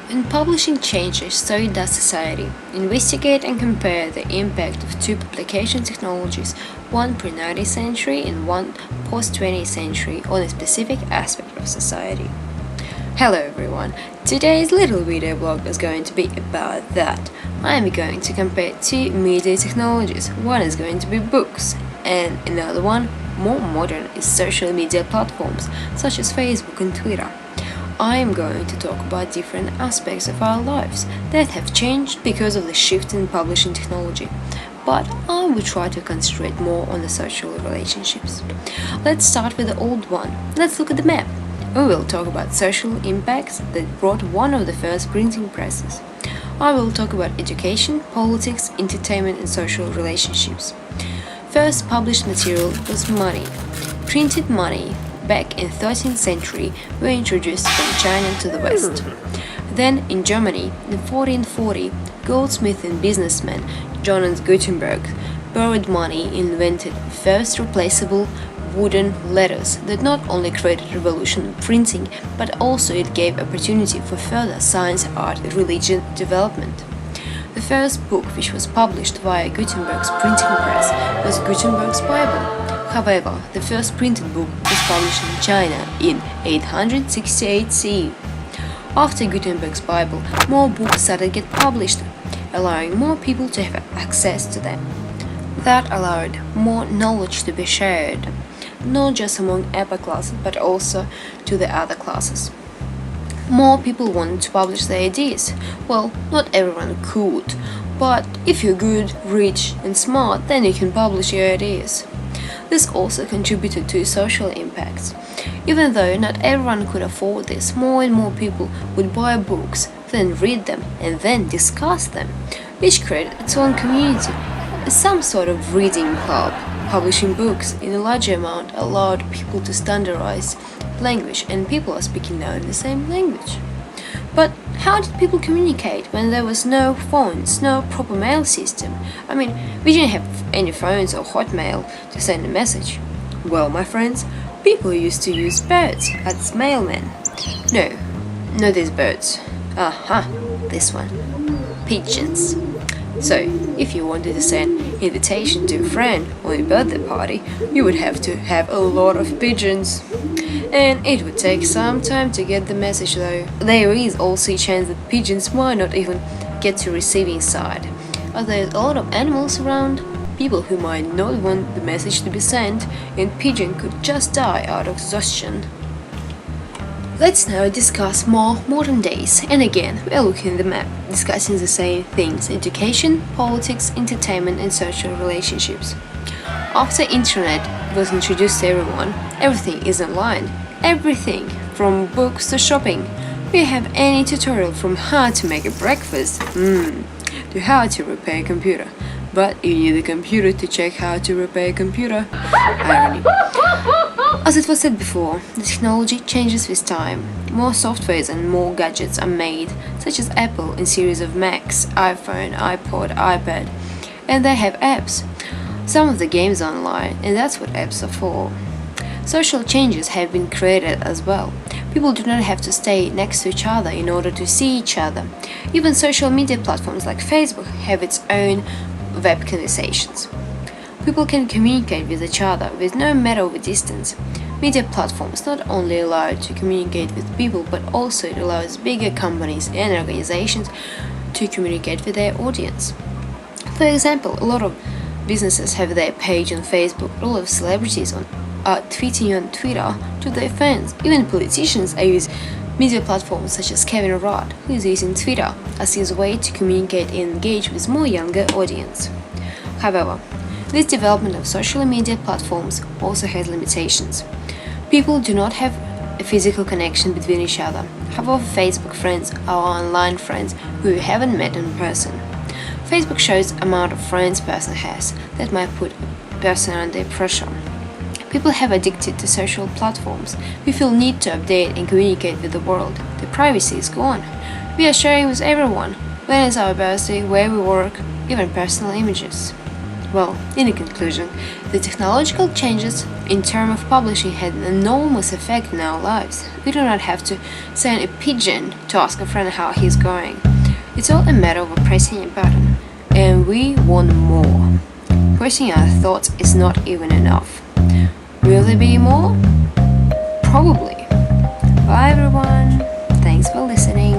When publishing changes, so does society. Investigate and compare the impact of two publication technologies, one pre-19th century and one post-20th century, on a specific aspect of society. Hello everyone, today's little video blog is going to be about that. I'm going to compare two media technologies. One is going to be books, and another one, more modern, is social media platforms such as Facebook and Twitter. I am going to talk about different aspects of our lives that have changed because of the shift in publishing technology, but I will try to concentrate more on the social relationships. Let's start with the old one. Let's look at the map. We will talk about social impacts that brought one of the first printing presses. I will talk about education, politics, entertainment and social relationships. First published material was money. Printed money back in 13th century were introduced from China to the West. Then in Germany, in 1440, goldsmith and businessman Johannes Gutenberg borrowed money invented first replaceable wooden letters that not only created a revolution in printing, but also it gave opportunity for further science, art, and religion development. The first book which was published via Gutenberg's printing press was Gutenberg's Bible. However, the first printed book was published in China in 868 CE. After Gutenberg's Bible, more books started to get published, allowing more people to have access to them. That allowed more knowledge to be shared, not just among upper classes, but also to the other classes. More people wanted to publish their ideas. Well, not everyone could, but if you're good, rich, and smart, then you can publish your ideas. This also contributed to social impacts. Even though not everyone could afford this, more and more people would buy books, then read them, and then discuss them, which created its own community. Some sort of reading club. Publishing books in a larger amount allowed people to standardize language, and people are speaking now in the same language. But how did people communicate when there was no phones, no proper mail system? I mean, we didn't have any phones or hotmail to send a message. Well, my friends, people used to use birds as mailmen. No, not these birds. This one. Pigeons. So, if you wanted to send an invitation to a friend or a birthday party, you would have to have a lot of pigeons. And it would take some time to get the message though. There is also a chance that pigeons might not even get to receiving side. As there's a lot of animals around, people who might not want the message to be sent, and pigeon could just die out of exhaustion. Let's now discuss more modern days, and again, we're looking at the map, discussing the same things: education, politics, entertainment and social relationships. After internet was introduced to everyone, everything is online. Everything, from books to shopping. We have any tutorial from how to make a breakfast, to how to repair a computer. But you need a computer to check how to repair a computer. Irony. As it was said before, the technology changes with time. More softwares and more gadgets are made, such as Apple and series of Macs, iPhone, iPod, iPad, and they have apps. Some of the games are online, and that's what apps are for. Social changes have been created as well. People do not have to stay next to each other in order to see each other. Even social media platforms like Facebook have its own web conversations. People can communicate with each other with no matter of distance. Media platforms not only allow to communicate with people, but also it allows bigger companies and organizations to communicate with their audience. For example, a lot of businesses have their page on Facebook, a lot of celebrities are tweeting on Twitter to their fans. Even politicians use media platforms such as Kevin Rudd, who is using Twitter as his way to communicate and engage with more younger audience. However, this development of social media platforms also has limitations. People do not have a physical connection between each other. However, Facebook friends are online friends who you haven't met in person. Facebook shows the amount of friends a person has that might put a person under pressure. People have addicted to social platforms. We feel need to update and communicate with the world. The privacy is gone. We are sharing with everyone when is our birthday, where we work, even personal images. Well, in conclusion, the technological changes in terms of publishing had an enormous effect in our lives. We do not have to send a pigeon to ask a friend how he's going. It's all a matter of pressing a button. And we want more. Pressing our thoughts is not even enough. Will there be more? Probably. Bye everyone. Thanks for listening.